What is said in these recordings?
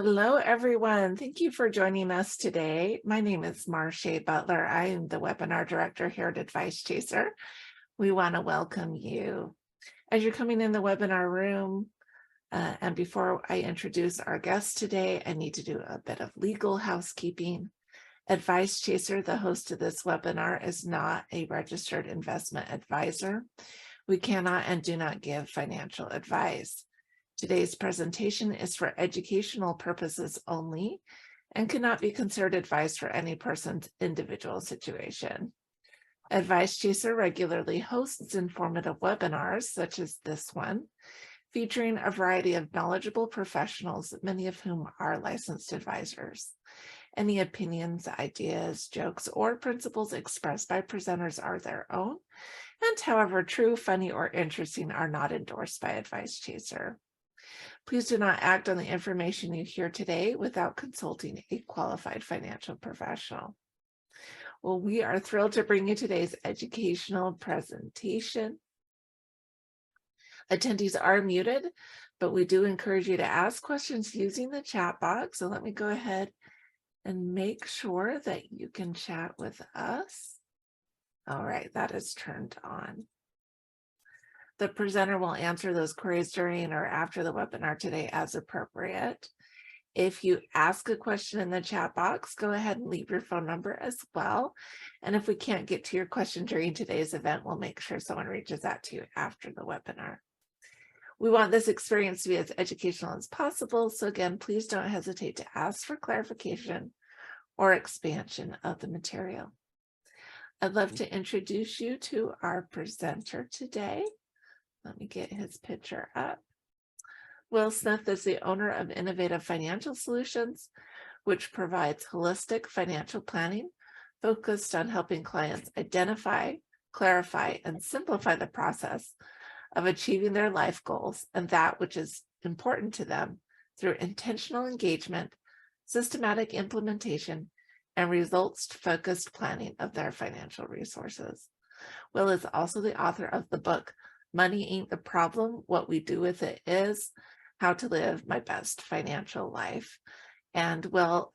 Hello, everyone. Thank you for joining us today. My name is Marsha Butler. I am the webinar director here at Advice Chaser. We want to welcome you. As you're coming in the webinar room, and before I introduce our guest today, I need to do a bit of legal housekeeping. Advice Chaser, the host of this webinar, is not a registered investment advisor. We cannot and do not give financial advice. Today's presentation is for educational purposes only and cannot be considered advice for any person's individual situation. Advice Chaser regularly hosts informative webinars, such as this one, featuring a variety of knowledgeable professionals, many of whom are licensed advisors. Any opinions, ideas, jokes, or principles expressed by presenters are their own, and however true, funny, or interesting, are not endorsed by Advice Chaser. Please do not act on the information you hear today without consulting a qualified financial professional. Well, we are thrilled to bring you today's educational presentation. Attendees are muted, but we do encourage you to ask questions using the chat box. So let me go ahead and make sure that you can chat with us. All right, that is turned on. The presenter will answer those queries during or after the webinar today as appropriate. If you ask a question in the chat box, go ahead and leave your phone number as well. And if we can't get to your question during today's event, we'll make sure someone reaches out to you after the webinar. We want this experience to be as educational as possible. So again, please don't hesitate to ask for clarification or expansion of the material. I'd love to introduce you to our presenter today. Let me get his picture up. Will Smith is the owner of Innovative Financial Solutions, which provides holistic financial planning focused on helping clients identify, clarify, and simplify the process of achieving their life goals and that which is important to them through intentional engagement, systematic implementation, and results-focused planning of their financial resources. Will is also the author of the book, Money Ain't the Problem, What We Do With It Is, How to Live My Best Financial Life. And Will,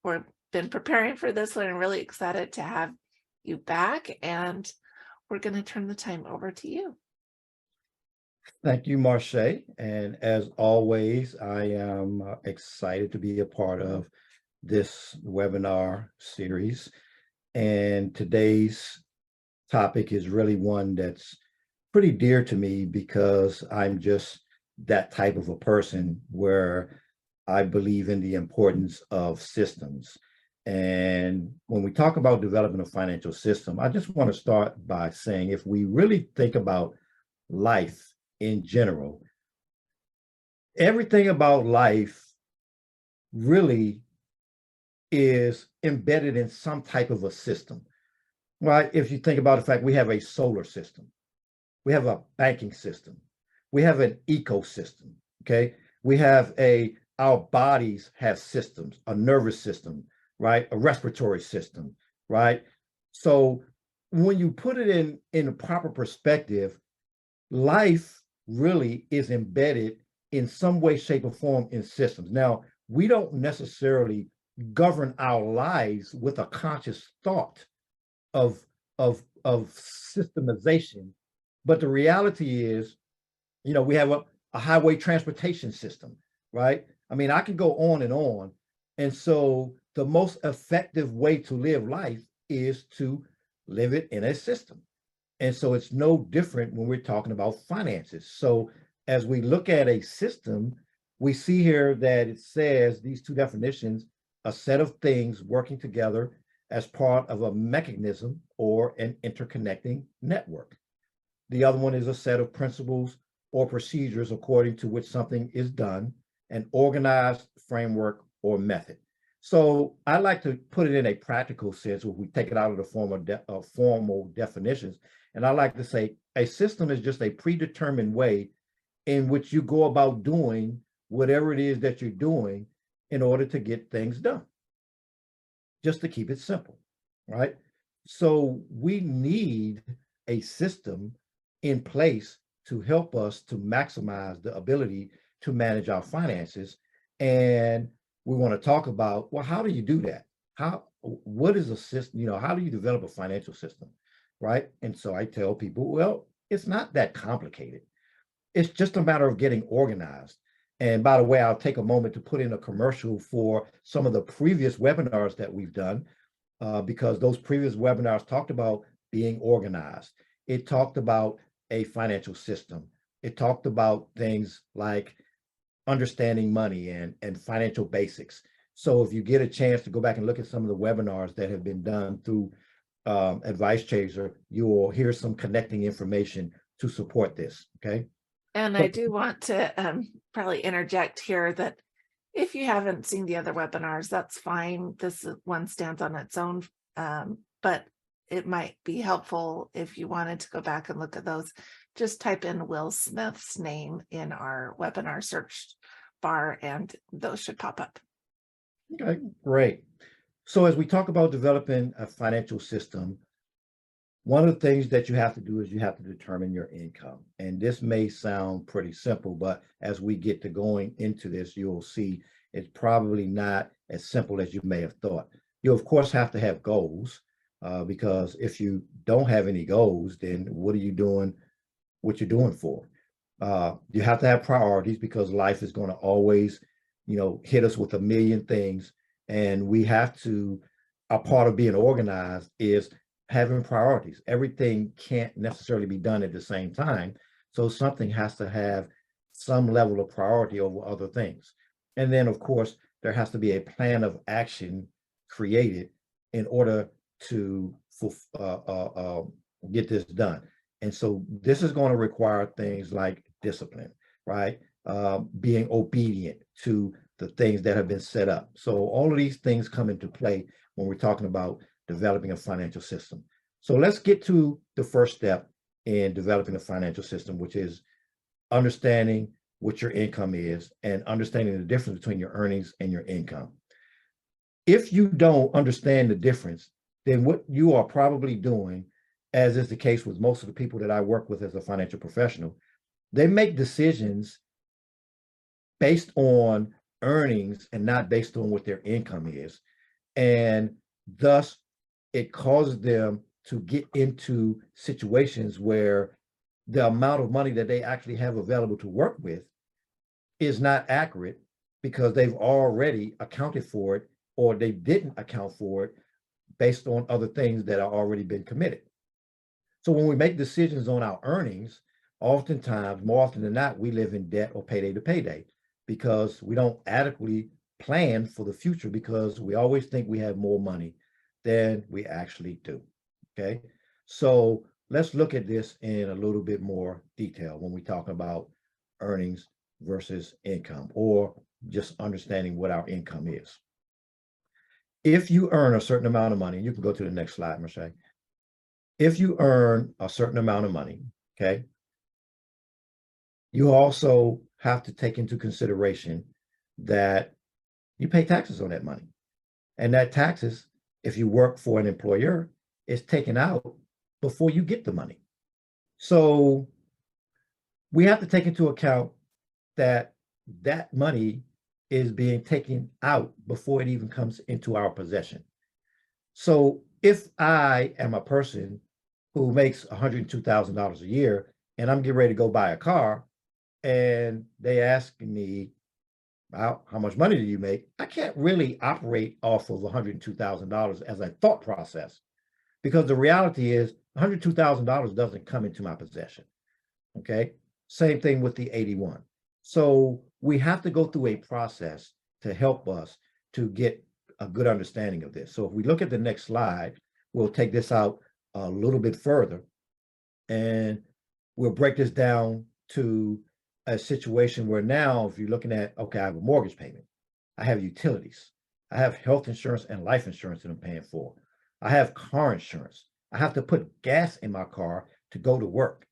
we've been preparing for this one and really excited to have you back. And we're going to turn the time over to you. Thank you, Marsha. And as always, I am excited to be a part of this webinar series. And today's topic is really one that's pretty dear to me because I'm just that type of a person where I believe in the importance of systems. And when we talk about developing a financial system, I just want to start by saying if we really think about life in general, everything about life really is embedded in some type of a system, right? If you think about the fact we have a solar system, we have a banking system, we have an ecosystem, okay? We have our bodies have systems, a nervous system, right? A respiratory system, right? So when you put it in a proper perspective, life really is embedded in some way, shape, or form in systems. Now, we don't necessarily govern our lives with a conscious thought of systemization. But the reality is, we have a highway transportation system, right? I mean, I can go on and on. And so the most effective way to live life is to live it in a system. And so it's no different when we're talking about finances. So as we look at a system, we see here that it says these two definitions, a set of things working together as part of a mechanism or an interconnecting network. The other one is a set of principles or procedures according to which something is done, an organized framework or method. So I like to put it in a practical sense where we take it out of the form of formal definitions. And I like to say a system is just a predetermined way in which you go about doing whatever it is that you're doing in order to get things done, just to keep it simple, right? So we need a system in place to help us to maximize the ability to manage our finances. And we want to talk about, well, how do you do that? What is a system? How do you develop a financial system? Right. And so I tell people, well, it's not that complicated. It's just a matter of getting organized. And by the way, I'll take a moment to put in a commercial for some of the previous webinars that we've done, because those previous webinars talked about being organized. It talked about a financial system. It talked about things like understanding money and financial basics. So if you get a chance to go back and look at some of the webinars that have been done through Advice Chaser, you will hear some connecting information to support this. Okay. And I So, do want to probably interject here that if you haven't seen the other webinars, that's fine. This one stands on its own, but it might be helpful if you wanted to go back and look at those. Just type in Will Smith's name in our webinar search bar and those should pop up. okay, great. So as we talk about developing a financial system, one of the things that you have to do is you have to determine your income. And this may sound pretty simple, but as we get to going into this, you'll see it's probably not as simple as you may have thought. You, of course, have to have goals, because if you don't have any goals, then what are you doing? What you're doing for? You have to have priorities because life is going to always, hit us with a million things. And we have to, a part of being organized is having priorities. Everything can't necessarily be done at the same time. So something has to have some level of priority over other things. And then, of course, there has to be a plan of action created in order to get this done. And so this is going to require things like discipline, right? Being obedient to the things that have been set up. So all of these things come into play when we're talking about developing a financial system. So let's get to the first step in developing a financial system, which is understanding what your income is and understanding the difference between your earnings and your income. If you don't understand the difference, then what you are probably doing, as is the case with most of the people that I work with as a financial professional, they make decisions based on earnings and not based on what their income is. And thus, it causes them to get into situations where the amount of money that they actually have available to work with is not accurate because they've already accounted for it or they didn't account for it based on other things that are already been committed. So when we make decisions on our earnings, oftentimes, more often than not, we live in debt or payday to payday because we don't adequately plan for the future because we always think we have more money than we actually do. Okay. So let's look at this in a little bit more detail when we talk about earnings versus income or just understanding what our income is. If you earn a certain amount of money, you can go to the next slide, Michelle. If you earn a certain amount of money, okay, you also have to take into consideration that you pay taxes on that money. And that taxes, if you work for an employer, is taken out before you get the money. So we have to take into account that that money is being taken out before it even comes into our possession. So if I am a person who makes $102,000 a year and I'm getting ready to go buy a car and they ask me, how much money do you make? I can't really operate off of $102,000 as a thought process because the reality is $102,000 doesn't come into my possession. Okay. Same thing with the 81. So we have to go through a process to help us to get a good understanding of this. So if we look at the next slide, we'll take this out a little bit further and we'll break this down to a situation where now, if you're looking at, okay, I have a mortgage payment, I have utilities, I have health insurance and life insurance that I'm paying for, I have car insurance, I have to put gas in my car to go to work,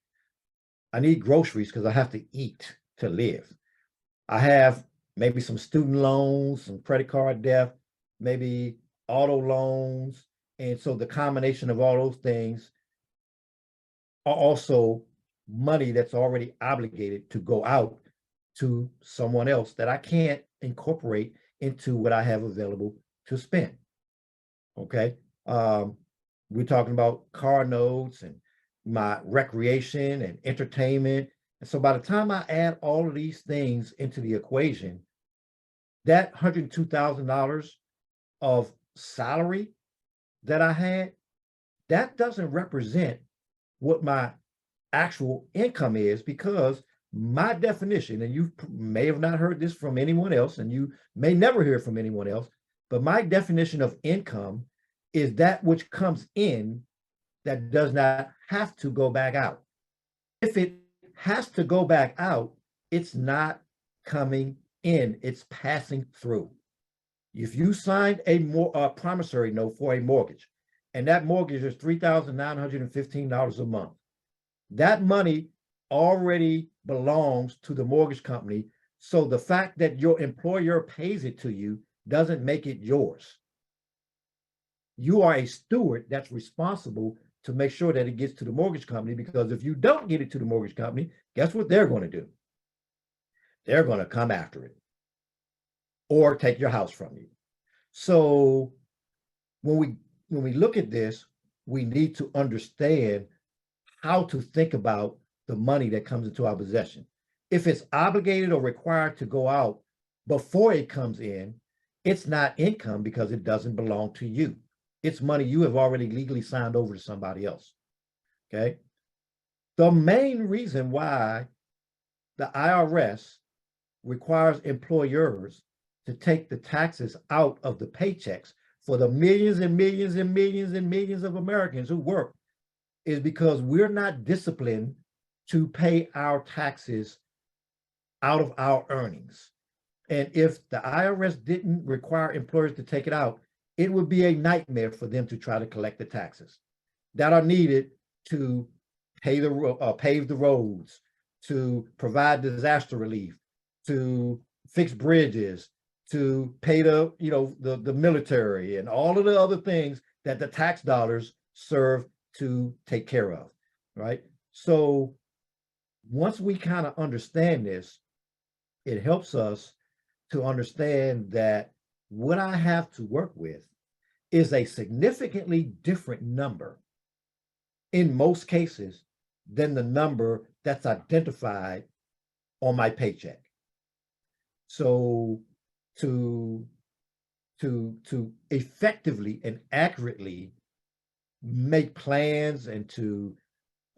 I need groceries because I have to eat to live, I have maybe some student loans, some credit card debt, maybe auto loans. And so the combination of all those things are also money that's already obligated to go out to someone else that I can't incorporate into what I have available to spend. Okay. We're talking about car notes and my recreation and entertainment. And so by the time I add all of these things into the equation, that $102,000 of salary that I had, that doesn't represent what my actual income is, because my definition, and you may have not heard this from anyone else, and you may never hear it from anyone else, but my definition of income is that which comes in that does not have to go back out. If it has to go back out, it's not coming in, it's passing through. If you signed a promissory note for a mortgage, and that mortgage is $3,915 a month, that money already belongs to the mortgage company. So the fact that your employer pays it to you doesn't make it yours. You are a steward that's responsible to make sure that it gets to the mortgage company, because if you don't get it to the mortgage company, guess what they're going to do? They're going to come after it or take your house from you. So when we look at this, we need to understand how to think about the money that comes into our possession. If it's obligated or required to go out before it comes in, it's not income because it doesn't belong to you. It's money you have already legally signed over to somebody else. Okay. The main reason why the IRS requires employers to take the taxes out of the paychecks for the millions and millions and millions and millions of Americans who work is because we're not disciplined to pay our taxes out of our earnings. And if the IRS didn't require employers to take it out, it would be a nightmare for them to try to collect the taxes that are needed to pave the roads, to provide disaster relief, to fix bridges, to pay the military and all of the other things that the tax dollars serve to take care of, right? So once we kind of understand this, it helps us to understand that what I have to work with is a significantly different number in most cases than the number that's identified on my paycheck. So to effectively and accurately make plans and to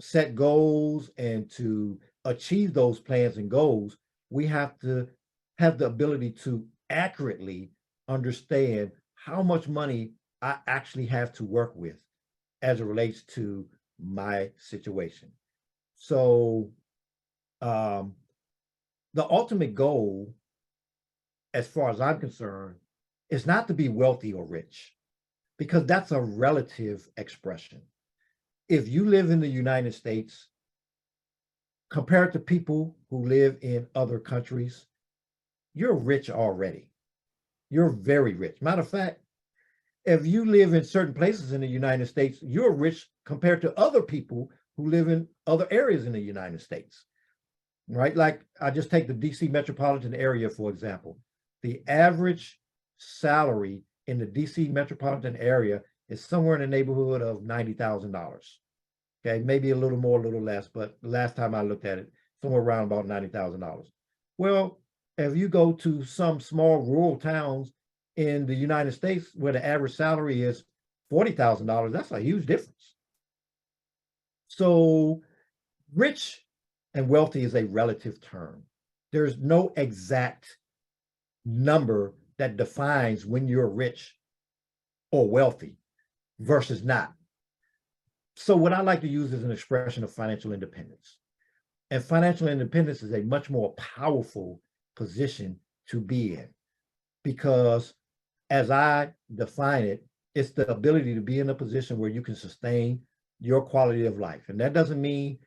set goals and to achieve those plans and goals, we have to have the ability to accurately understand how much money I actually have to work with as it relates to my situation. So the ultimate goal, as far as I'm concerned, is not to be wealthy or rich, because that's a relative expression. If you live in the United States, compared to people who live in other countries, you're rich already. You're very rich. Matter of fact, if you live in certain places in the United States, you're rich compared to other people who live in other areas in the United States, right? Like I just take the DC metropolitan area, for example. The average salary in the DC metropolitan area is somewhere in the neighborhood of $90,000. Okay, maybe a little more, a little less, but the last time I looked at it, somewhere around about $90,000. Well, if you go to some small rural towns in the United States where the average salary is $40,000, that's a huge difference. So rich and wealthy is a relative term. There's no exact number that defines when you're rich or wealthy versus not. So what I like to use is an expression of financial independence. And financial independence is a much more powerful position to be in, because as I define it, it's the ability to be in a position where you can sustain your quality of life. And that doesn't mean,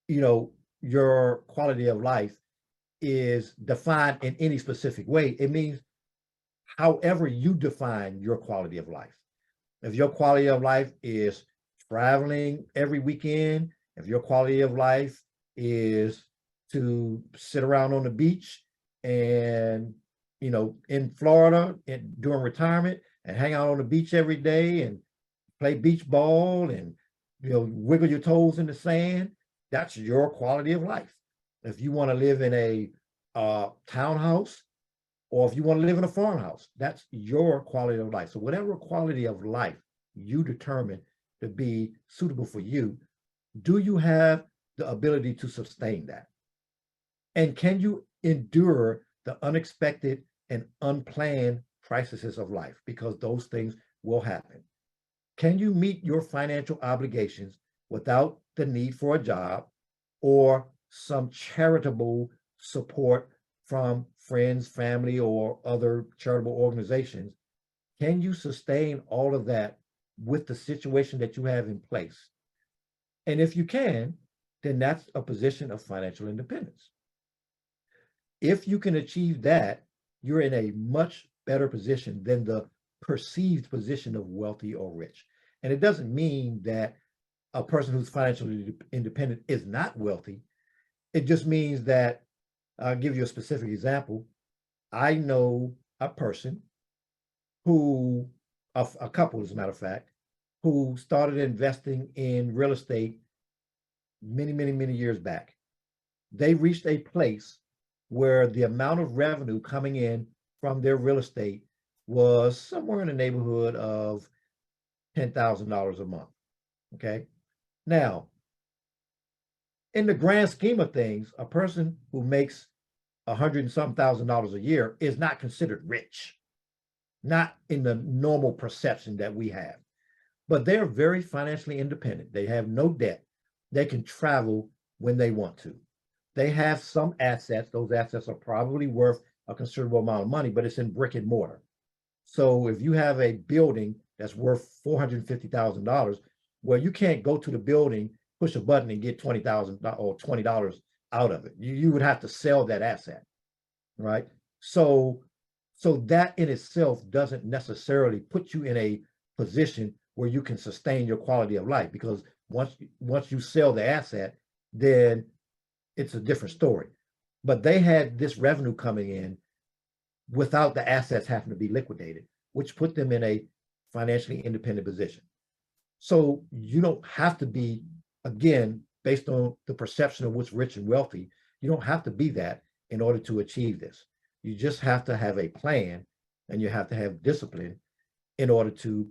your quality of life is defined in any specific way. It means however you define your quality of life. If your quality of life is traveling every weekend, if your quality of life is to sit around on the beach and in Florida during retirement and hang out on the beach every day and play beach ball and, wiggle your toes in the sand, that's your quality of life. If you want to live in a townhouse, or if you want to live in a farmhouse, that's your quality of life. So whatever quality of life you determine to be suitable for you, do you have the ability to sustain that? And can you endure the unexpected and unplanned crises of life? Because those things will happen. Can you meet your financial obligations without the need for a job or some charitable support from friends, family, or other charitable organizations? Can you sustain all of that with the situation that you have in place? And if you can, then that's a position of financial independence. If you can achieve that, you're in a much better position than the perceived position of wealthy or rich. And it doesn't mean that a person who's financially independent is not wealthy. It just means that, I'll give you a specific example. I know a person who, a couple, as a matter of fact, who started investing in real estate many, many, many years back. They reached a place where the amount of revenue coming in from their real estate was somewhere in the neighborhood of $10,000 a month. Okay. Now, in the grand scheme of things, a person who makes $100,000 a year is not considered rich, not in the normal perception that we have. But they're very financially independent. They have no debt. They can travel when they want to. They have some assets. Those assets are probably worth a considerable amount of money, but it's in brick and mortar. So if you have a building that's worth $450,000, well, you can't go to the building, push a button, and get $20,000 or $20 out of it. You would have to sell that asset, right? So that in itself doesn't necessarily put you in a position where you can sustain your quality of life, because once you sell the asset, then it's a different story. But they had this revenue coming in without the assets having to be liquidated, which put them in a financially independent position. So you don't have to be, again, based on the perception of what's rich and wealthy, you don't have to be that in order to achieve this. You just have to have a plan, and you have to have discipline in order to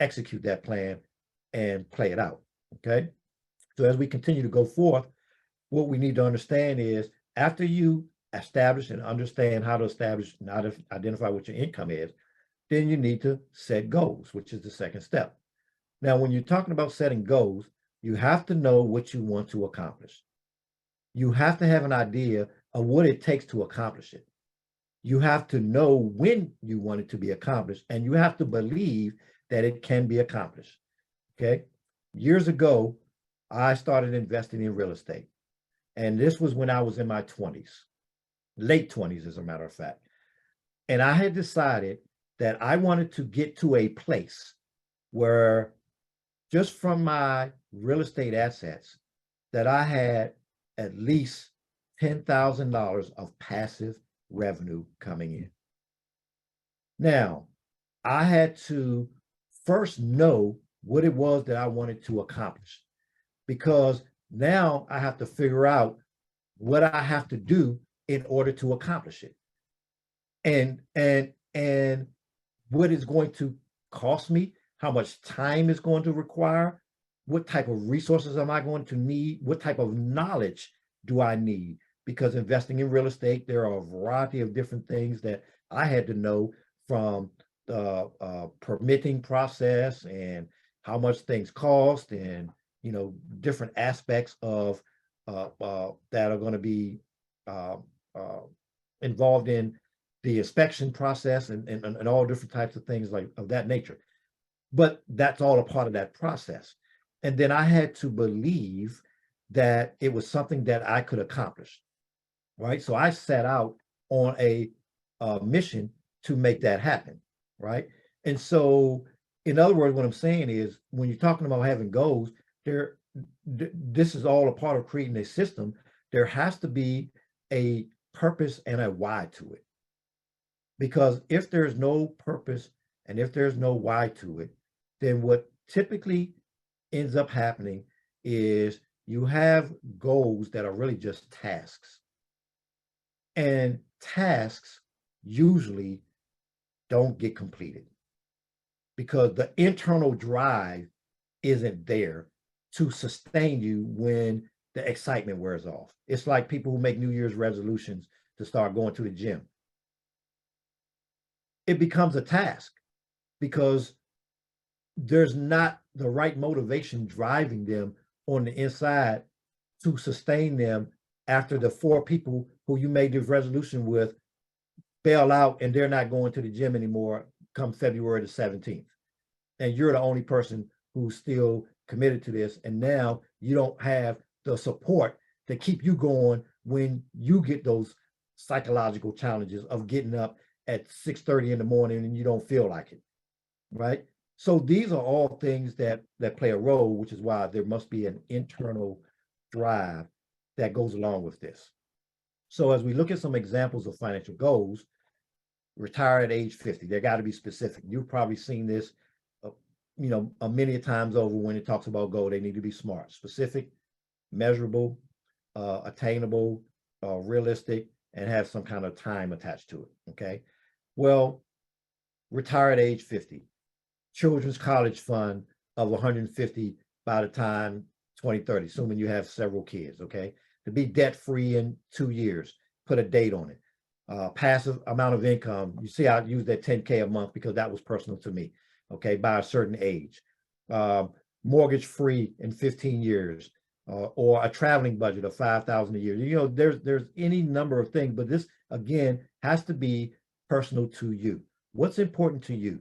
execute that plan and play it out. Okay. So as we continue to go forth, what we need to understand is, after you establish and understand how to establish and how to identify what your income is, then you need to set goals, which is the second step. Now, when you're talking about setting goals, you have to know what you want to accomplish. You have to have an idea of what it takes to accomplish it. You have to know when you want it to be accomplished, and you have to believe that it can be accomplished. Okay. Years ago, I started investing in real estate. And this was when I was in my 20s, late 20s, as a matter of fact. And I had decided that I wanted to get to a place where, just from my real estate assets, that I had at least $10,000 of passive revenue coming in. Now, I had to first know what it was that I wanted to accomplish, because now I have to figure out what I have to do in order to accomplish it. And what it's going to cost me, how much time it's going to require, what type of resources am I going to need, what type of knowledge do I need? Because investing in real estate, there are a variety of different things that I had to know, from the permitting process and how much things cost, and different aspects of that are going to be uh, involved in the inspection process, and all different types of things like of that nature. But that's all a part of that process. And then I had to believe that it was something that I could accomplish, right? So I set out on a mission to make that happen, right? And so, in other words, what I'm saying is, when you're talking about having goals, this is all a part of creating a system. There has to be a purpose and a why to it. Because if there's no purpose and if there's no why to it, then what typically ends up happening is you have goals that are really just tasks. And tasks usually don't get completed because the internal drive isn't there to sustain you when the excitement wears off. It's like people who make New Year's resolutions to start going to the gym. It becomes a task because there's not the right motivation driving them on the inside to sustain them after the 4 people who you made this resolution with bail out and they're not going to the gym anymore come February the 17th. And you're the only person who's still committed to this. And now you don't have the support to keep you going when you get those psychological challenges of getting up at 6:30 in the morning and you don't feel like it, right? So these are all things that play a role, which is why there must be an internal drive that goes along with this. So as we look at some examples of financial goals, retire at age 50, they got to be specific. You've probably seen this, many times over when it talks about goal. They need to be smart, specific, measurable, attainable, realistic, and have some kind of time attached to it. Okay. Well, retire at age 50. Children's college fund of 150 by the time 2030, assuming you have several kids. Okay. To be debt free in 2 years, put a date on it. Passive amount of income. You see, I use that 10K a month because that was personal to me. Okay, by a certain age. Mortgage free in 15 years, or a traveling budget of 5,000 a year. There's any number of things, but this again has to be personal to you. What's important to you?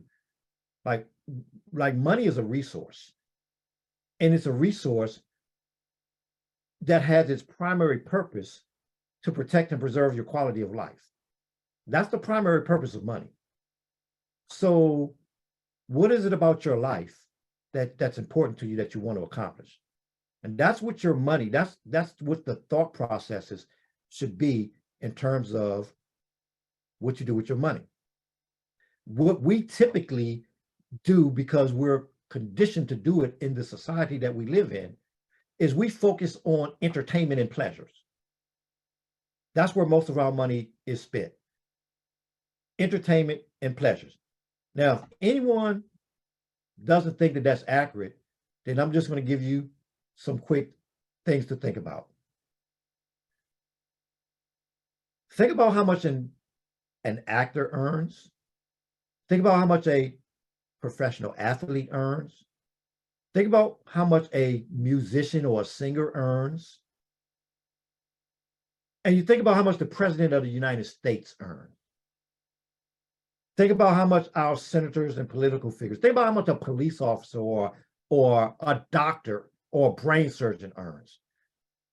Like money is a resource, and it's a resource that has its primary purpose to protect and preserve your quality of life. That's the primary purpose of money. So what is it about your life that's important to you that you want to accomplish? And that's what your money, that's what the thought processes should be in terms of what you do with your money. What we typically do, because we're conditioned to do it in the society that we live in, is we focus on entertainment and pleasures. That's where most of our money is spent. Entertainment and pleasures. Now, if anyone doesn't think that that's accurate, then I'm just going to give you some quick things to think about. Think about how much an actor earns. Think about how much a professional athlete earns. Think about how much a musician or a singer earns. And you think about how much the president of the United States earns. Think about how much our senators and political figures, think about how much a police officer or a doctor or a brain surgeon earns.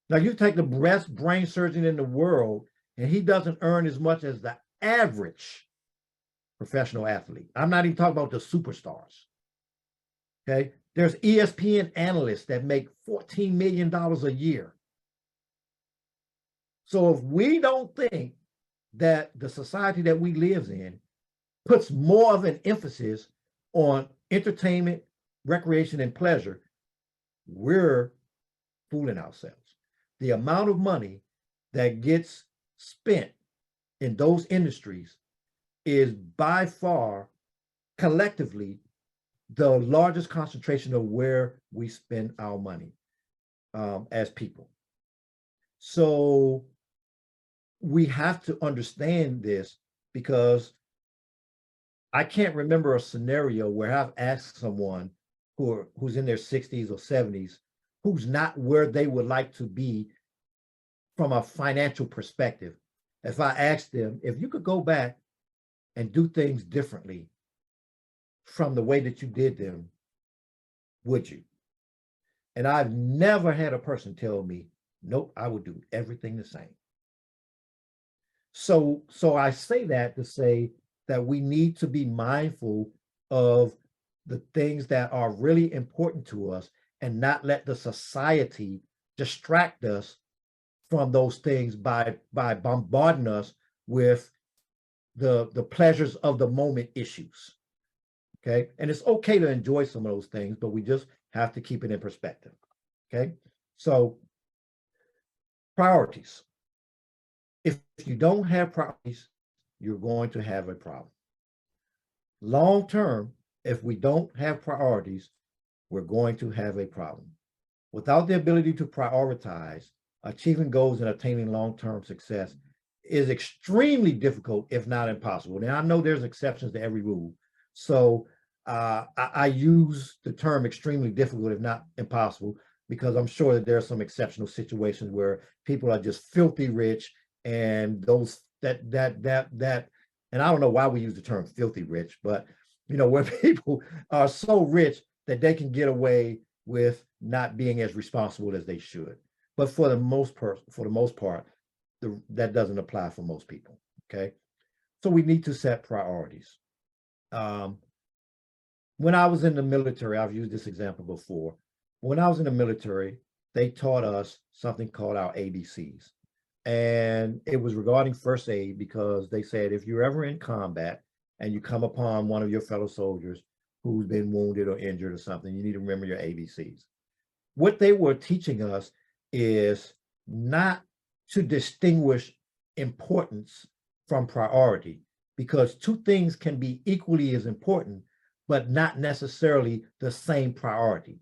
Now you take the best brain surgeon in the world and he doesn't earn as much as the average professional athlete. I'm not even talking about the superstars. Okay. There's ESPN analysts that make $14 million a year. So if we don't think that the society that we live in puts more of an emphasis on entertainment, recreation, and pleasure, we're fooling ourselves. The amount of money that gets spent in those industries is by far collectively the largest concentration of where we spend our money as people. So we have to understand this, because I can't remember a scenario where I've asked someone who's in their 60s or 70s, who's not where they would like to be from a financial perspective. If I asked them, if you could go back and do things differently from the way that you did them, would you? And I've never had a person tell me, nope, I would do everything the same. So I say that to say that we need to be mindful of the things that are really important to us and not let the society distract us from those things by bombarding us with the pleasures of the moment issues. Okay. And it's okay to enjoy some of those things, but we just have to keep it in perspective. Okay. So priorities. If you don't have priorities, you're going to have a problem. Long term, if we don't have priorities, we're going to have a problem. Without the ability to prioritize, achieving goals and attaining long-term success is extremely difficult, if not impossible. Now, I know there's exceptions to every rule. So I use the term extremely difficult, if not impossible, because I'm sure that there are some exceptional situations where people are just filthy rich, and those and I don't know why we use the term filthy rich, but where people are so rich that they can get away with not being as responsible as they should. But for the most part, that doesn't apply for most people. Okay, so we need to set priorities. When I was in the military, I've used this example before. When I was in the military, they taught us something called our ABCs. And it was regarding first aid, because they said if you're ever in combat and you come upon one of your fellow soldiers who's been wounded or injured or something, you need to remember your ABCs. What they were teaching us is not to distinguish importance from priority, because two things can be equally as important, but not necessarily the same priority.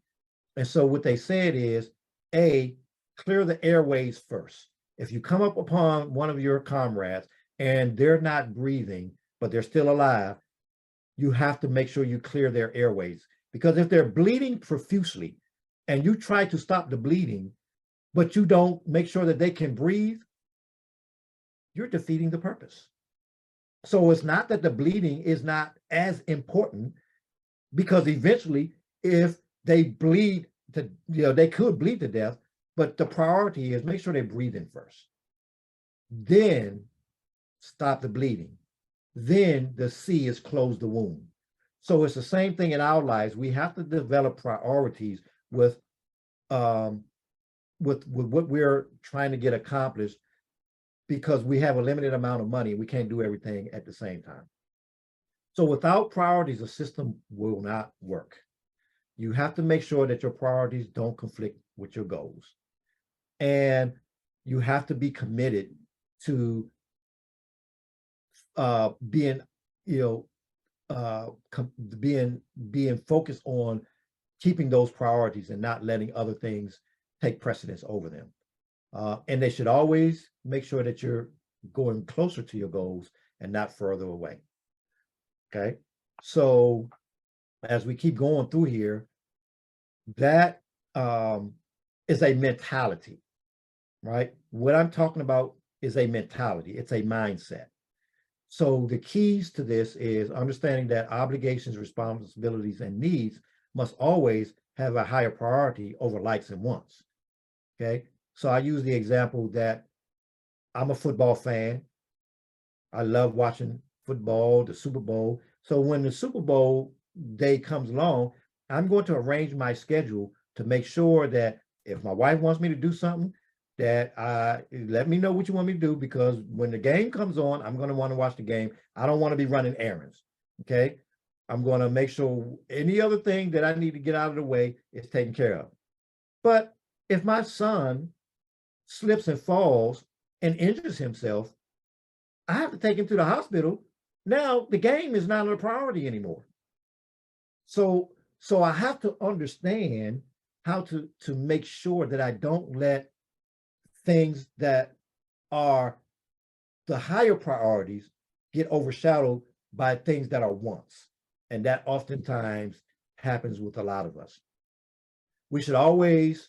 And so what they said is, A, clear the airways first. If you come up upon one of your comrades and they're not breathing, but they're still alive, you have to make sure you clear their airways. Because if they're bleeding profusely and you try to stop the bleeding, but you don't make sure that they can breathe, you're defeating the purpose. So it's not that the bleeding is not as important, because eventually, if they bleed to, they could bleed to death, but the priority is make sure they breathe in first. Then stop the bleeding. Then the C is close the wound. So it's the same thing in our lives. We have to develop priorities with what we're trying to get accomplished, because we have a limited amount of money. We can't do everything at the same time. So without priorities, the system will not work. You have to make sure that your priorities don't conflict with your goals. And you have to be committed to being focused on keeping those priorities and not letting other things take precedence over them. And they should always make sure that you're going closer to your goals and not further away. Okay, so as we keep going through here, that is a mentality, right? What I'm talking about is a mentality. It's a mindset. So the keys to this is understanding that obligations, responsibilities, and needs must always have a higher priority over likes and wants. Okay, so I use the example that I'm a football fan. I love watching football, the Super Bowl. So when the Super Bowl day comes along, I'm going to arrange my schedule to make sure that if my wife wants me to do something, that let me know what you want me to do, because when the game comes on, I'm going to want to watch the game. I don't want to be running errands. Okay. I'm going to make sure any other thing that I need to get out of the way is taken care of. But if my son slips and falls and injures himself, I have to take him to the hospital. Now the game is not a priority anymore. So I have to understand how to make sure that I don't let things that are the higher priorities get overshadowed by things that are wants. And that oftentimes happens with a lot of us. We should always,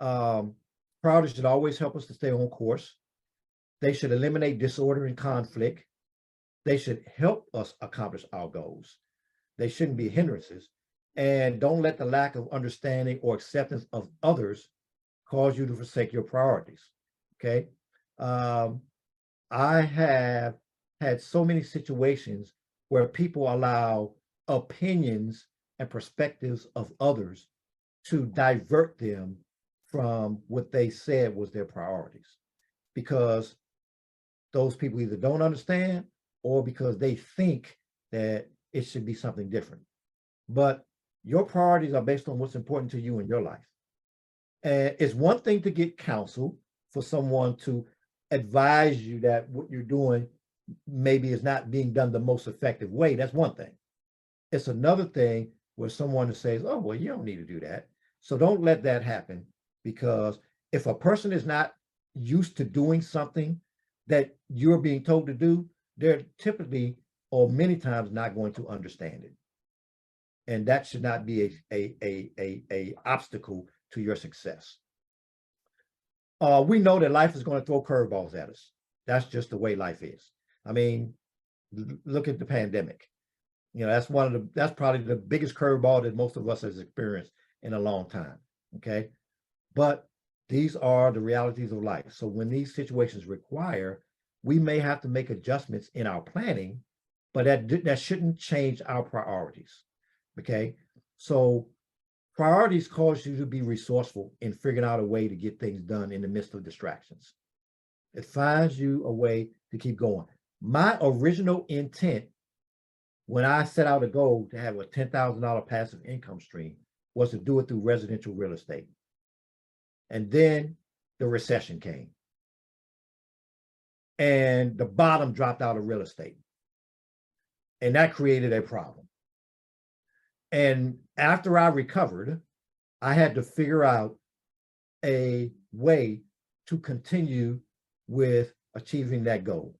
priorities should always help us to stay on course. They should eliminate disorder and conflict. They should help us accomplish our goals. They shouldn't be hindrances. And don't let the lack of understanding or acceptance of others cause you to forsake your priorities. Okay. I have had so many situations where people allow opinions and perspectives of others to divert them from what they said was their priorities, because those people either don't understand or because they think that it should be something different. But your priorities are based on what's important to you in your life. And it's one thing to get counsel for someone to advise you that what you're doing maybe is not being done the most effective way. That's one thing. It's another thing where someone says, oh, well, you don't need to do that. So don't let that happen, because if a person is not used to doing something that you're being told to do, they're typically or many times not going to understand it. And that should not be a obstacle to your success. We know that life is going to throw curveballs at us. That's just the way life is. I mean, look at the pandemic. You know, that's probably the biggest curveball that most of us has experienced in a long time. Okay. But these are the realities of life. So when these situations require, we may have to make adjustments in our planning, but that shouldn't change our priorities. Okay. So priorities cause you to be resourceful in figuring out a way to get things done in the midst of distractions. It finds you a way to keep going. My original intent when I set out a goal to have a $10,000 passive income stream was to do it through residential real estate. And then the recession came. And the bottom dropped out of real estate. And that created a problem. And after I recovered, I had to figure out a way to continue with achieving that goal.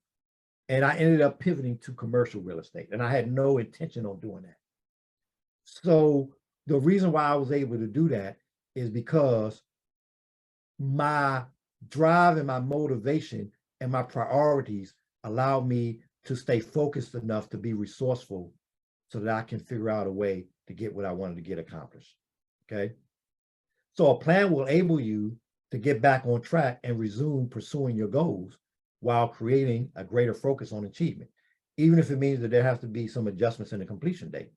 And I ended up pivoting to commercial real estate, and I had no intention on doing that. So the reason why I was able to do that is because my drive and my motivation and my priorities allowed me to stay focused enough to be resourceful so that I can figure out a way to get what I wanted to get accomplished. Okay. So a plan will enable you to get back on track and resume pursuing your goals while creating a greater focus on achievement, even if it means that there has to be some adjustments in the completion date,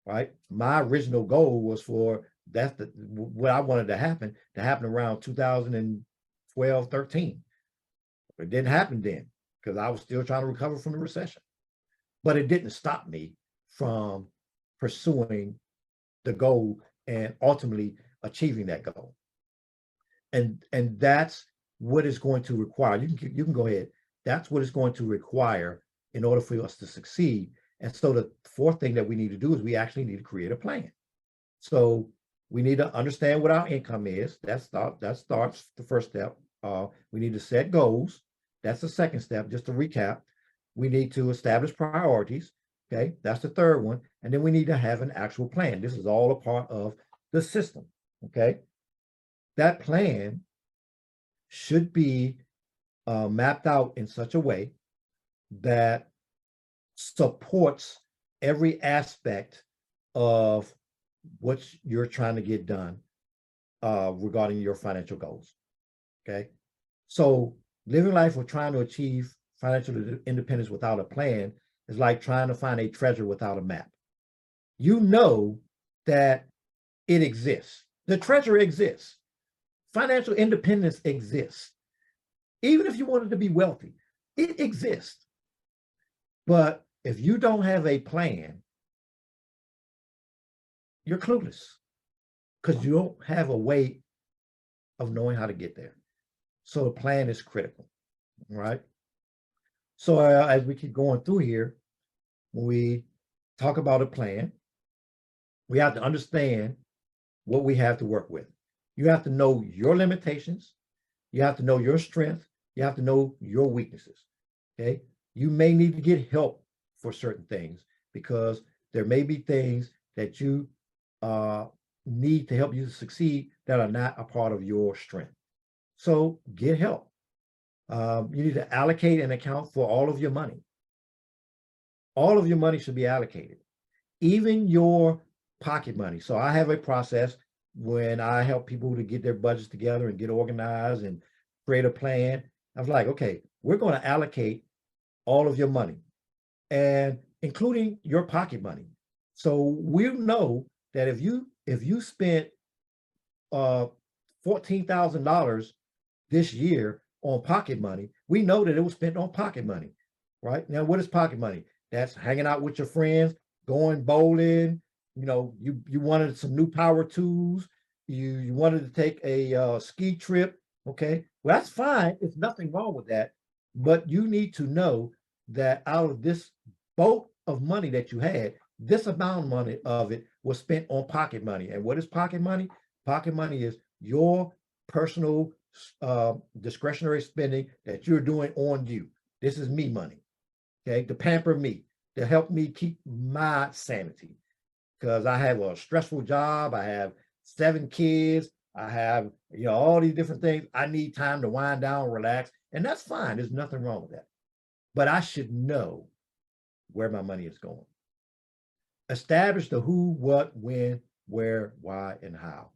right? My original goal was for what I wanted to happen around 2012, 13. It didn't happen then because I was still trying to recover from the recession. But it didn't stop me from pursuing the goal and ultimately achieving that goal. And that's what it's going to require. You can go ahead. That's what it's going to require in order for us to succeed. And so the fourth thing that we need to do is we actually need to create a plan. So we need to understand what our income is. That starts the first step. We need to set goals. That's the second step. Just to recap, we need to establish priorities. Okay, that's the third one. And then we need to have an actual plan. This is all a part of the system. Okay, that plan should be mapped out in such a way that supports every aspect of what you're trying to get done regarding your financial goals. Okay, so living life or trying to achieve financial independence without a plan is like trying to find a treasure without a map. You know that it exists. The treasure exists. Financial independence exists. Even if you wanted to be wealthy, it exists. But if you don't have a plan, you're clueless because you don't have a way of knowing how to get there. So the plan is critical, right? So as we keep going through here, when we talk about a plan, we have to understand what we have to work with. You have to know your limitations. You have to know your strength. You have to know your weaknesses. Okay. You may need to get help for certain things because there may be things that you need to help you to succeed that are not a part of your strength. So get help. You need to allocate and account for all of your money. All of your money should be allocated, even your pocket money. So I have a process when I help people to get their budgets together and get organized and create a plan. I was like, okay, we're going to allocate all of your money and including your pocket money. So we know that if you spent $14,000 this year on pocket money, we know that it was spent on pocket money. right? Now, what is pocket money? That's hanging out with your friends, going bowling. You wanted some new power tools. You wanted to take a ski trip. Okay, well, that's fine. There's nothing wrong with that. But you need to know that out of this boat of money that you had, this amount of money of it was spent on pocket money. And what is pocket money? Pocket money is your personal discretionary spending that you're doing on you. This is me money, okay, to pamper me, to help me keep my sanity. Because I have a stressful job, I have 7 kids, I have all these different things. I need time to wind down, relax, and that's fine. There's nothing wrong with that. But I should know where my money is going. Establish the who, what, when, where, why, and how.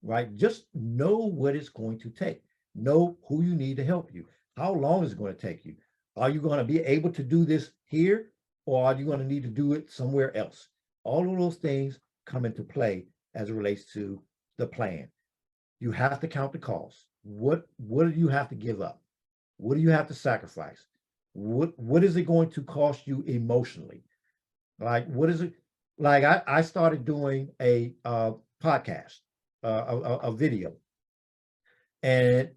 Right? Just know what it's going to take. Know who you need to help you. How long is it going to take you? Are you going to be able to do this here, or are you going to need to do it somewhere else? All of those things come into play as it relates to the plan. You have to count the costs. What do you have to give up? What do you have to sacrifice? What is it going to cost you emotionally? Like, what is it? Like, I started doing a podcast, a video, and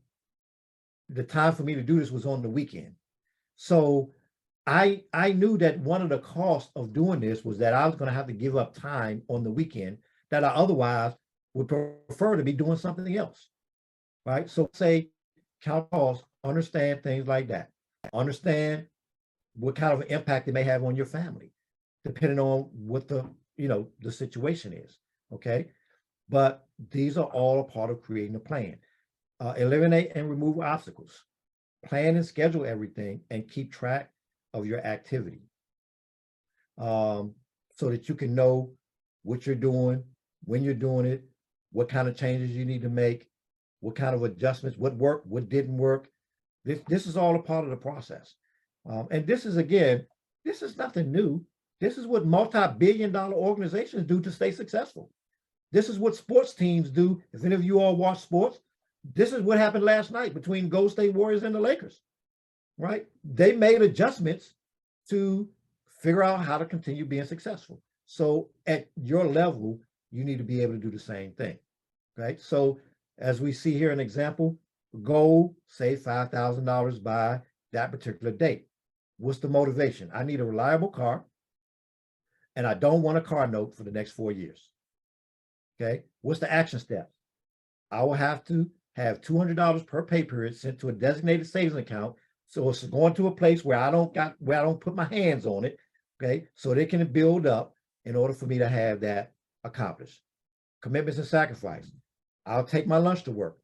the time for me to do this was on the weekend. So I knew that one of the costs of doing this was that I was going to have to give up time on the weekend that I otherwise would prefer to be doing something else, right? So say count costs, understand things like that. Understand what kind of impact it may have on your family, depending on what the situation is, okay? But these are all a part of creating a plan. Eliminate and remove obstacles. Plan and schedule everything and keep track of your activity, so that you can know what you're doing, when you're doing it, what kind of changes you need to make, what kind of adjustments, what worked, what didn't work. This is all a part of the process. And this is, again, this is nothing new. This is what multi-billion-dollar organizations do to stay successful. This is what sports teams do. If any of you all watch sports, this is what happened last night between Golden State Warriors and the Lakers, right? They made adjustments to figure out how to continue being successful. So at your level, you need to be able to do the same thing, right? So as we see here, an example, goal, save $5,000 by that particular date. What's the motivation? I need a reliable car, and I don't want a car note for the next 4 years. Okay, what's the action steps? I will have to have $200 per pay period sent to a designated savings account. So it's going to a place where I don't put my hands on it. Okay, so they can build up in order for me to have that accomplished. Commitments and sacrifice. I'll take my lunch to work.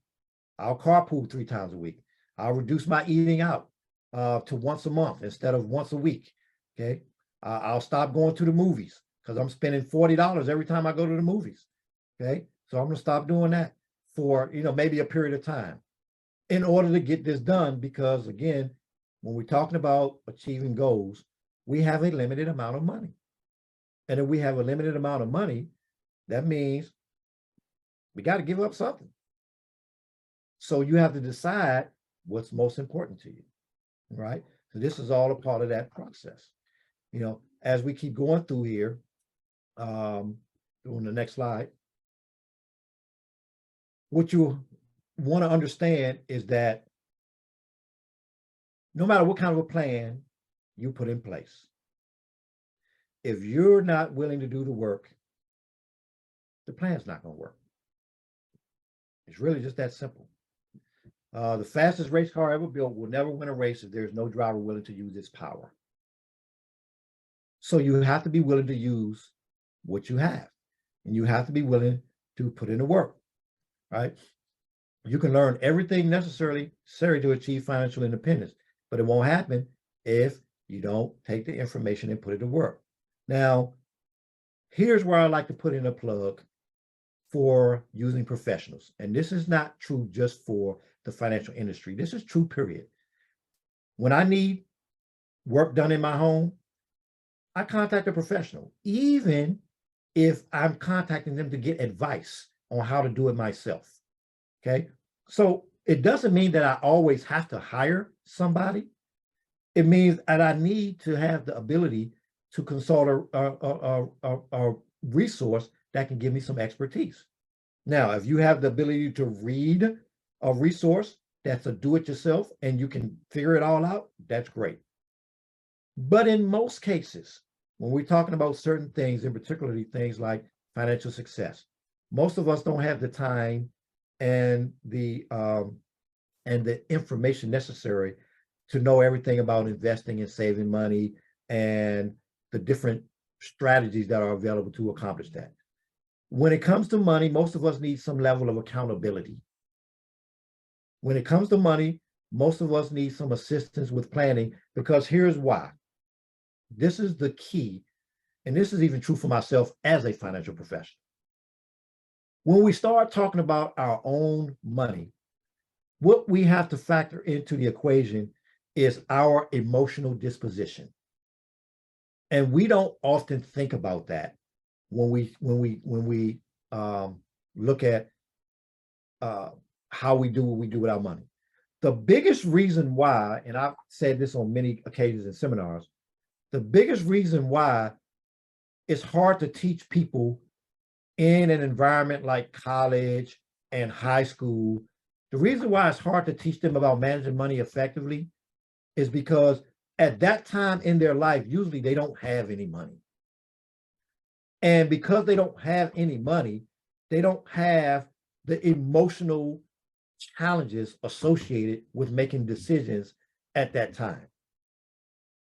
I'll carpool 3 times a week. I'll reduce my eating out to once a month instead of once a week. Okay, I'll stop going to the movies because I'm spending $40 every time I go to the movies. Okay, so I'm going to stop doing that for maybe a period of time in order to get this done, because again, when we're talking about achieving goals, we have a limited amount of money. And if we have a limited amount of money, that means we got to give up something. So you have to decide what's most important to you, right? So this is all a part of that process. As we keep going through here, on the next slide, what you want to understand is that no matter what kind of a plan you put in place, if you're not willing to do the work, the plan's not going to work. It's really just that simple. The fastest race car ever built will never win a race if there's no driver willing to use its power. So you have to be willing to use what you have, and you have to be willing to put in the work, right? You can learn everything necessary to achieve financial independence, but it won't happen if you don't take the information and put it to work. Now, here's where I like to put in a plug for using professionals. And this is not true just for the financial industry. This is true, period. When I need work done in my home, I contact a professional, even if I'm contacting them to get advice on how to do it myself. Okay, so it doesn't mean that I always have to hire somebody. It means that I need to have the ability to consult a resource that can give me some expertise. Now, if you have the ability to read a resource that's a do-it-yourself and you can figure it all out, that's great. But in most cases, when we're talking about certain things, and particularly things like financial success, most of us don't have the time and the information necessary to know everything about investing and saving money and the different strategies that are available to accomplish that. When it comes to money, most of us need some level of accountability. When it comes to money, most of us need some assistance with planning, because here's why. This is the key, and this is even true for myself as a financial professional. When we start talking about our own money, what we have to factor into the equation is our emotional disposition. And we don't often think about that when we look at how we do what we do with our money. The biggest reason why, and I've said this on many occasions in seminars, the biggest reason why it's hard to teach people in an environment like college and high school, the reason why it's hard to teach them about managing money effectively is because at that time in their life, usually they don't have any money. And because they don't have any money, they don't have the emotional challenges associated with making decisions at that time.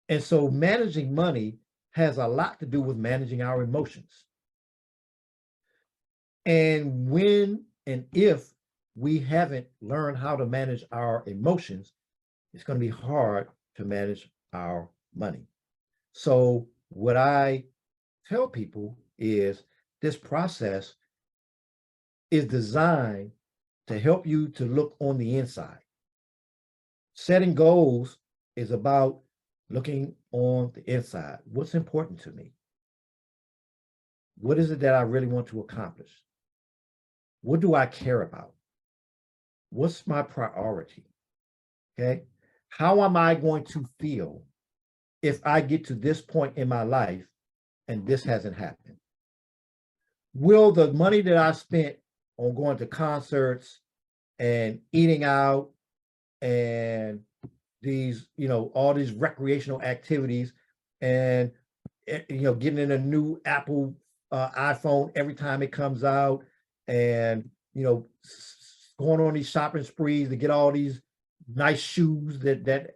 And so managing money has a lot to do with managing our emotions. And when and if we haven't learned how to manage our emotions, it's going to be hard to manage our money. So what I tell people is this process is designed to help you to look on the inside. Setting goals is about looking on the inside. What's important to me? What is it that I really want to accomplish? What do I care about? What's my priority? Okay. How am I going to feel if I get to this point in my life and this hasn't happened? Will the money that I spent on going to concerts and eating out and these, all these recreational activities and, getting in a new Apple iPhone every time it comes out and, going on these shopping sprees to get all these nice shoes that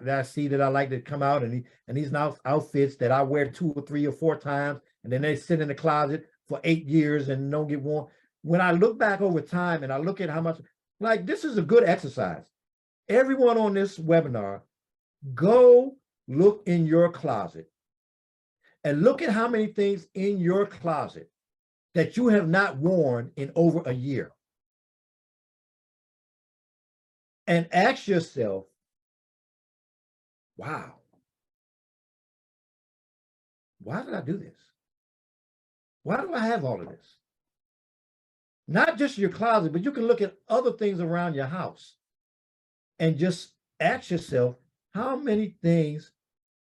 I see that I like to come out and these nice outfits that I wear 2 or 3 or 4 times, and then they sit in the closet for 8 years and don't get worn. When I look back over time and I look at how much, like, this is a good exercise. Everyone on this webinar, go look in your closet and look at how many things in your closet that you have not worn in over a year. And ask yourself, wow, why did I do this? Why do I have all of this? Not just your closet, but you can look at other things around your house and just ask yourself, how many things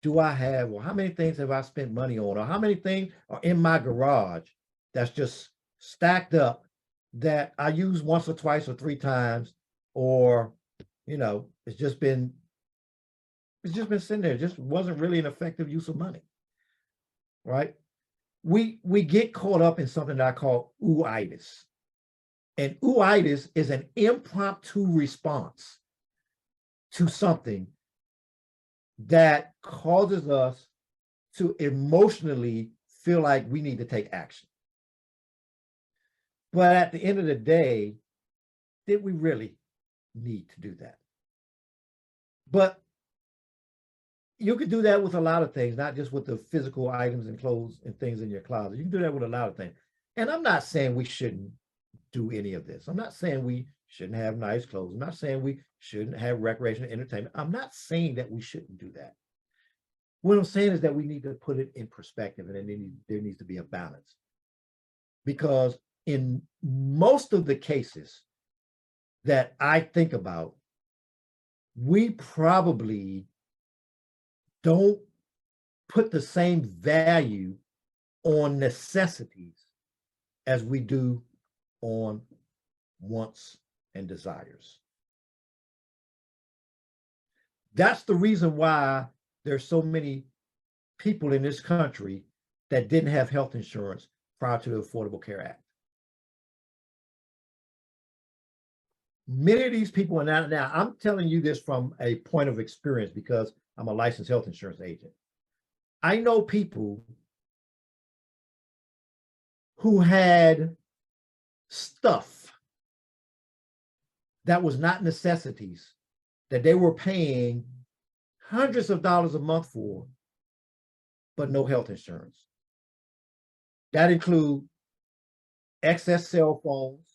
do I have, or how many things have I spent money on, or how many things are in my garage that's just stacked up that I use once or twice or 3 times, or it's just been sitting there. It just wasn't really an effective use of money, right? We get caught up in something that I call ooh-itis. And ooh-itis is an impromptu response to something that causes us to emotionally feel like we need to take action. But at the end of the day, did we really need to do that? But you could do that with a lot of things, not just with the physical items and clothes and things in your closet. You can do that with a lot of things. And I'm not saying we shouldn't do any of this. I'm not saying we shouldn't have nice clothes. I'm not saying we shouldn't have recreation and entertainment. I'm not saying that we shouldn't do that. What I'm saying is that we need to put it in perspective, and there needs to be a balance. Because in most of the cases that I think about, we probably don't put the same value on necessities as we do on wants and desires. That's the reason why there's so many people in this country that didn't have health insurance prior to the Affordable Care Act. Many of these people are now, I'm telling you this from a point of experience because I'm a licensed health insurance agent. I know people who had stuff that was not necessities that they were paying hundreds of dollars a month for, but no health insurance. That include excess cell phones.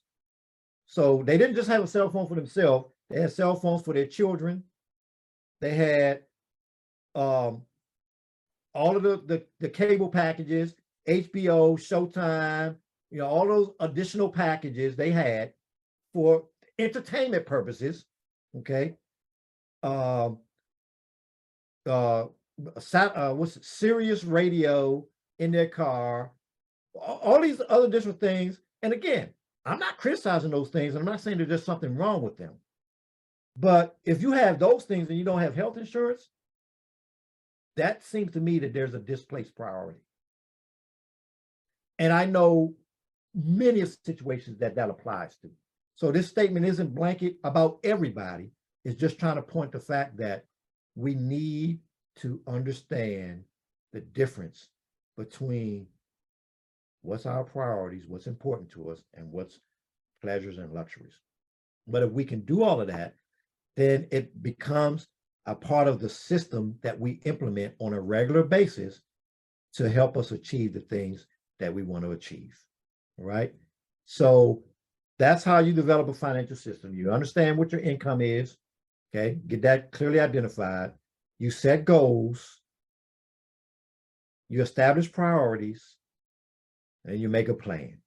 So they didn't just have a cell phone for themselves, they had cell phones for their children. They had all of the cable packages, HBO, Showtime, you know, all those additional packages they had for entertainment purposes. Okay. What's it, Sirius radio in their car, all these other different things. And again, I'm not criticizing those things. I'm not saying there's just something wrong with them. But if you have those things and you don't have health insurance, that seems to me that there's a displaced priority. And I know many situations that applies to. So this statement isn't blanket about everybody. It's just trying to point the fact that we need to understand the difference between what's our priorities, what's important to us, and what's pleasures and luxuries. But if we can do all of that, then it becomes a part of the system that we implement on a regular basis to help us achieve the things that we want to achieve. All right. So that's how you develop a financial system. You understand what your income is. Okay. Get that clearly identified. You set goals. You establish priorities. And you make a plan.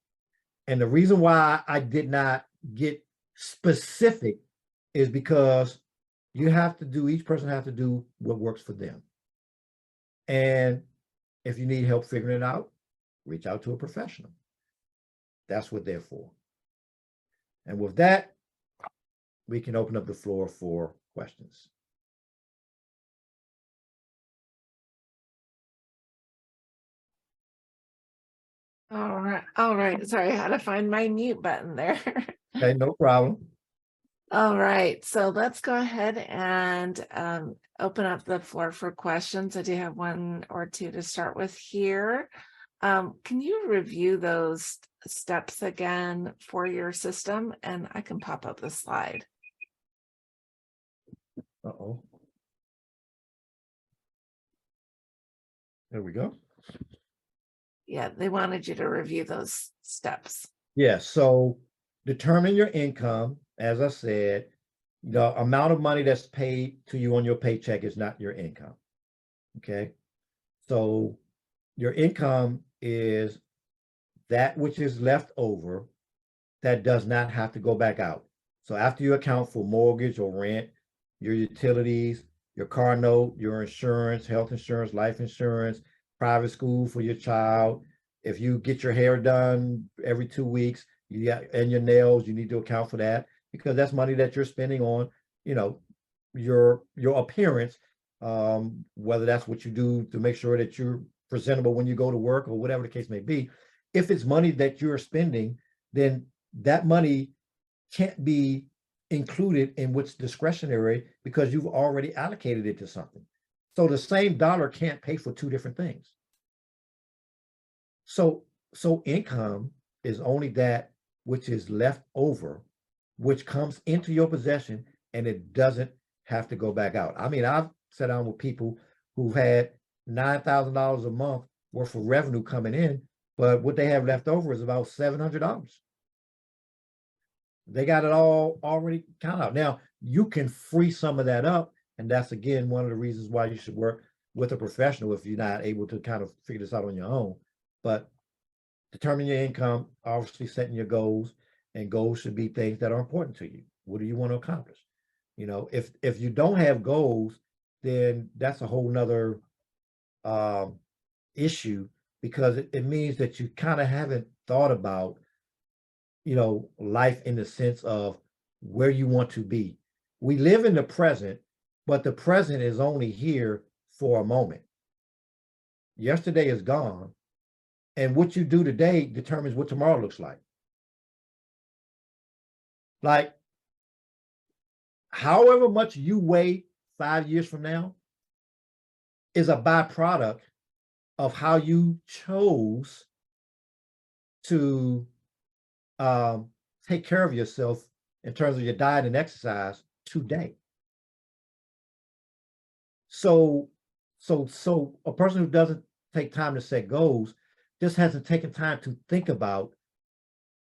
And the reason why I did not get specific is because you have to do, each person has to do what works for them. And if you need help figuring it out, reach out to a professional. That's what they're for. And with that, we can open up the floor for questions. All right. Sorry, I had to find my mute button there. Okay, no problem. All right, so let's go ahead and open up the floor for questions. I do have one or two to start with here. Can you review those steps again for your system? And I can pop up the slide. Uh-oh. There we go. Yeah, they wanted you to review those steps. Yeah, so determine your income. As I said, the amount of money that's paid to you on your paycheck is not your income. Okay. So your income is that which is left over that does not have to go back out. So after you account for mortgage or rent, your utilities, your car note, your insurance, health insurance, life insurance, private school for your child. If you get your hair done every 2 weeks, and your nails, you need to account for that, because that's money that you're spending on, you know, your appearance, whether that's what you do to make sure that you're presentable when you go to work or whatever the case may be. If it's money that you're spending, then that money can't be included in what's discretionary because you've already allocated it to something. So the same dollar can't pay for two different things. So income is only that which is left over, which comes into your possession, and it doesn't have to go back out. I mean, I've sat down with people who've had $9,000 a month worth of revenue coming in, but what they have left over is about $700. They got it all already counted out. Now, you can free some of that up, and that's, again, one of the reasons why you should work with a professional if you're not able to kind of figure this out on your own. But determine your income, obviously setting your goals, and goals should be things that are important to you. What do you want to accomplish? You know, if you don't have goals, then that's a whole nother issue, because it means that you kind of haven't thought about, life in the sense of where you want to be. We live in the present, but the present is only here for a moment. Yesterday is gone, and what you do today determines what tomorrow looks like. Like, however much you weigh 5 years from now is a byproduct of how you chose to take care of yourself in terms of your diet and exercise today. So a person who doesn't take time to set goals just hasn't taken time to think about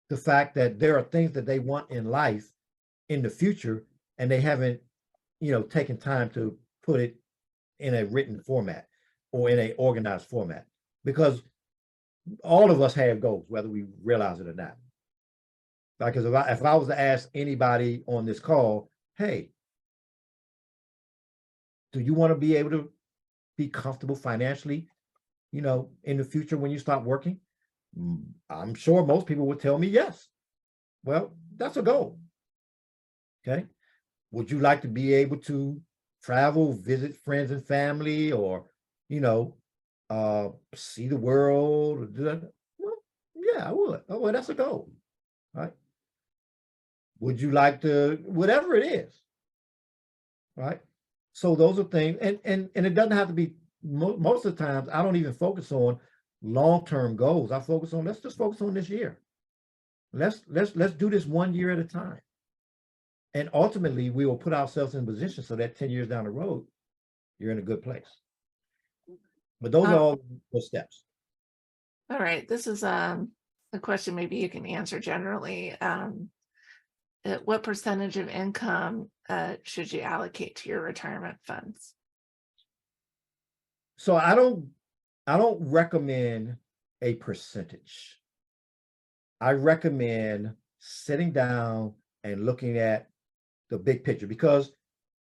the fact that there are things that they want in life in the future, and they haven't, taken time to put it in a written format or in a organized format, because all of us have goals, whether we realize it or not. Because if I was to ask anybody on this call, hey, do you want to be able to be comfortable financially, in the future when you stop working? I'm sure most people would tell me yes. Well, that's a goal. Okay. Would you like to be able to travel, visit friends and family, or, see the world, or do that? Well, yeah, I would. Oh, well, that's a goal. Right. Would you like to, whatever it is, right? So those are things, and it doesn't have to be, most of the times I don't even focus on long-term goals. I focus on, let's just focus on this year. Let's do this 1 year at a time. And ultimately we will put ourselves in a position so that 10 years down the road, you're in a good place. But those are all the steps. All right. This is a question maybe you can answer generally. What percentage of income should you allocate to your retirement funds? So I don't recommend a percentage. I recommend sitting down and looking at the big picture, because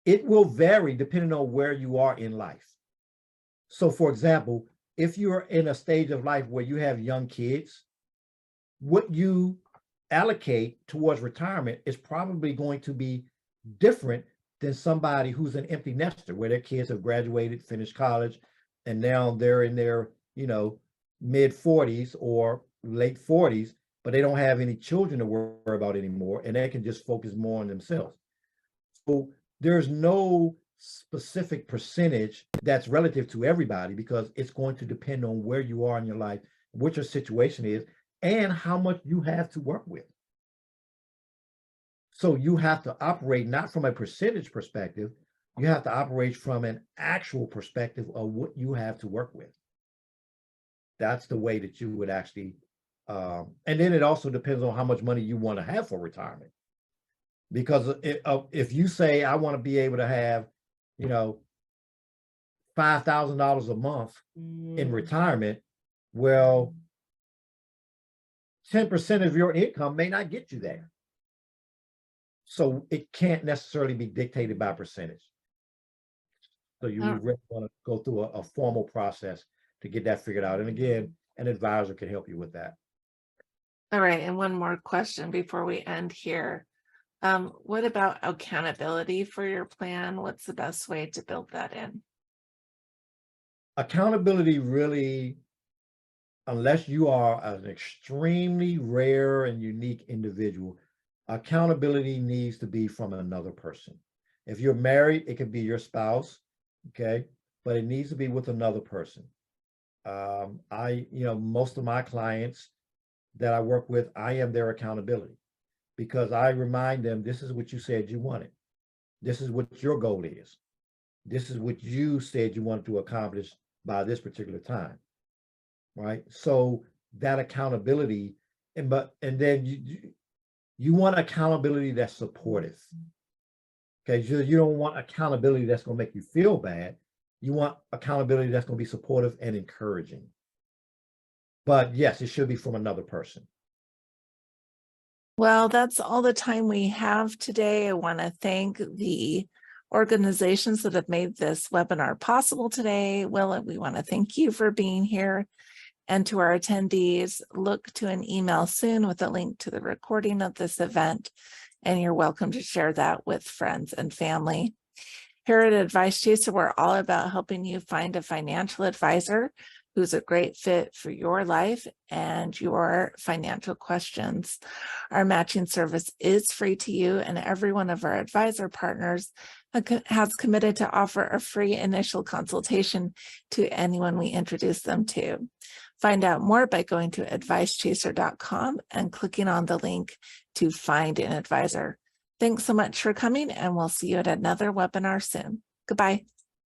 it will vary depending on where you are in life. So for example, if you're in a stage of life where you have young kids, what you allocate towards retirement is probably going to be different than somebody who's an empty nester, where their kids have graduated, finished college, and now they're in their, mid 40s or late 40s, but they don't have any children to worry about anymore, and they can just focus more on themselves. So there's no specific percentage that's relative to everybody, because it's going to depend on where you are in your life, what your situation is, and how much you have to work with. So you have to operate not from a percentage perspective, you have to operate from an actual perspective of what you have to work with. That's the way that you would actually, and then it also depends on how much money you want to have for retirement. Because if you say, I want to be able to have, $5,000 a month in retirement, well, 10% of your income may not get you there. So it can't necessarily be dictated by percentage. So you would really want to go through a formal process to get that figured out. And again, an advisor can help you with that. All right. And one more question before we end here. What about accountability for your plan? What's the best way to build that in? Accountability really, unless you are an extremely rare and unique individual, accountability needs to be from another person. If you're married, it could be your spouse, okay? But it needs to be with another person. Most of my clients that I work with, I am their accountability, because I remind them, this is what you said you wanted. This is what your goal is. This is what you said you wanted to accomplish by this particular time, right? So that accountability, and then you want accountability that's supportive. Okay, you don't want accountability that's going to make you feel bad. You want accountability that's going to be supportive and encouraging. But yes, it should be from another person. Well, that's all the time we have today. I want to thank the organizations that have made this webinar possible today. Will, we want to thank you for being here. And to our attendees, look to an email soon with a link to the recording of this event, and you're welcome to share that with friends and family. Here at Advice Chaser, we're all about helping you find a financial advisor who's a great fit for your life and your financial questions. Our matching service is free to you, and every one of our advisor partners has committed to offer a free initial consultation to anyone we introduce them to. Find out more by going to advicechaser.com and clicking on the link to find an advisor. Thanks so much for coming, and we'll see you at another webinar soon. Goodbye.